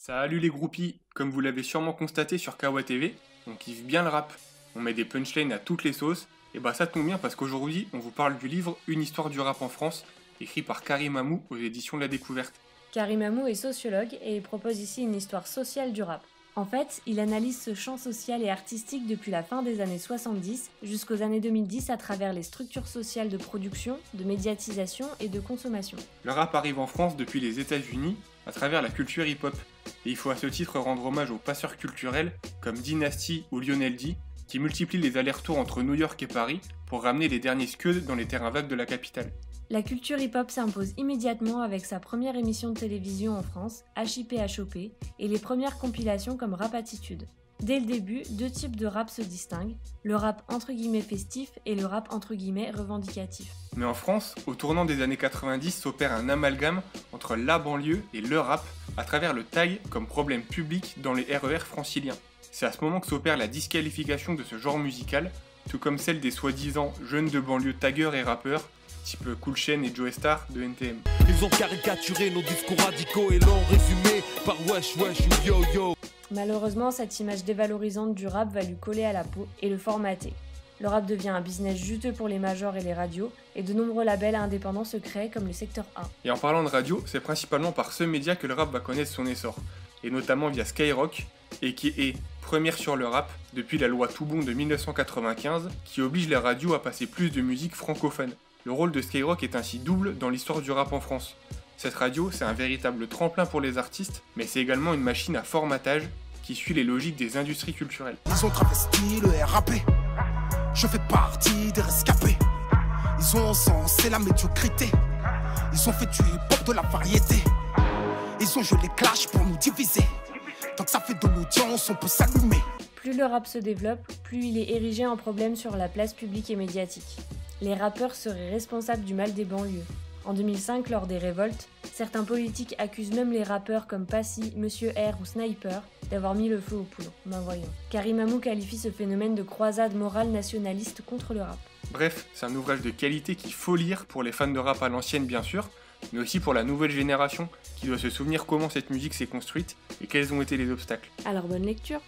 Salut les groupies, comme vous l'avez sûrement constaté sur Kawa TV, on kiffe bien le rap. On met des punchlines à toutes les sauces, et bah ça tombe bien parce qu'aujourd'hui on vous parle du livre Une histoire du rap en France, écrit par Karim Amou aux éditions de la Découverte. Karim Amou est sociologue et il propose ici une histoire sociale du rap. En fait, il analyse ce champ social et artistique depuis la fin des années 70 jusqu'aux années 2010 à travers les structures sociales de production, de médiatisation et de consommation. Le rap arrive en France depuis les États-Unis à travers la culture hip-hop, et il faut à ce titre rendre hommage aux passeurs culturels comme Dynasty ou Lionel D, qui multiplient les allers-retours entre New York et Paris pour ramener les derniers scuds dans les terrains vagues de la capitale. La culture hip-hop s'impose immédiatement avec sa première émission de télévision en France, HIP HOP, et les premières compilations comme Rap Attitude. Dès le début, deux types de rap se distinguent, le rap entre guillemets festif et le rap entre guillemets revendicatif. Mais en France, au tournant des années 90 s'opère un amalgame entre la banlieue et le rap à travers le tag comme problème public dans les RER franciliens. C'est à ce moment que s'opère la disqualification de ce genre musical, tout comme celle des soi-disant jeunes de banlieue taggeurs et rappeurs, type Cool Chain et Joe Star de NTM. Ils ont caricaturé nos discours radicaux et l'ont résumé par wesh wesh ou yo yo. Malheureusement, cette image dévalorisante du rap va lui coller à la peau et le formater. Le rap devient un business juteux pour les majors et les radios, et de nombreux labels indépendants se créent comme le Secteur A. Et en parlant de radio, c'est principalement par ce média que le rap va connaître son essor, et notamment via Skyrock, et qui est première sur le rap depuis la loi Toubon de 1995, qui oblige les radios à passer plus de musique francophone. Le rôle de Skyrock est ainsi double dans l'histoire du rap en France. Cette radio, c'est un véritable tremplin pour les artistes, mais c'est également une machine à formatage qui suit les logiques des industries culturelles. Ils ont travesti le RAP, je fais partie des rescapés. Ils ont encensé la médiocrité, ils ont fait du hip-hop de la variété. Ils ont joué les clashs pour nous diviser, tant que ça fait de l'audience, on peut s'allumer. Plus le rap se développe, plus il est érigé en problème sur la place publique et médiatique. Les rappeurs seraient responsables du mal des banlieues. En 2005, lors des révoltes, certains politiques accusent même les rappeurs comme Passy, Monsieur R ou Sniper d'avoir mis le feu aux poudres. Ben voyons. Karim Amou qualifie ce phénomène de croisade morale nationaliste contre le rap. Bref, c'est un ouvrage de qualité qu'il faut lire pour les fans de rap à l'ancienne bien sûr, mais aussi pour la nouvelle génération qui doit se souvenir comment cette musique s'est construite et quels ont été les obstacles. Alors bonne lecture!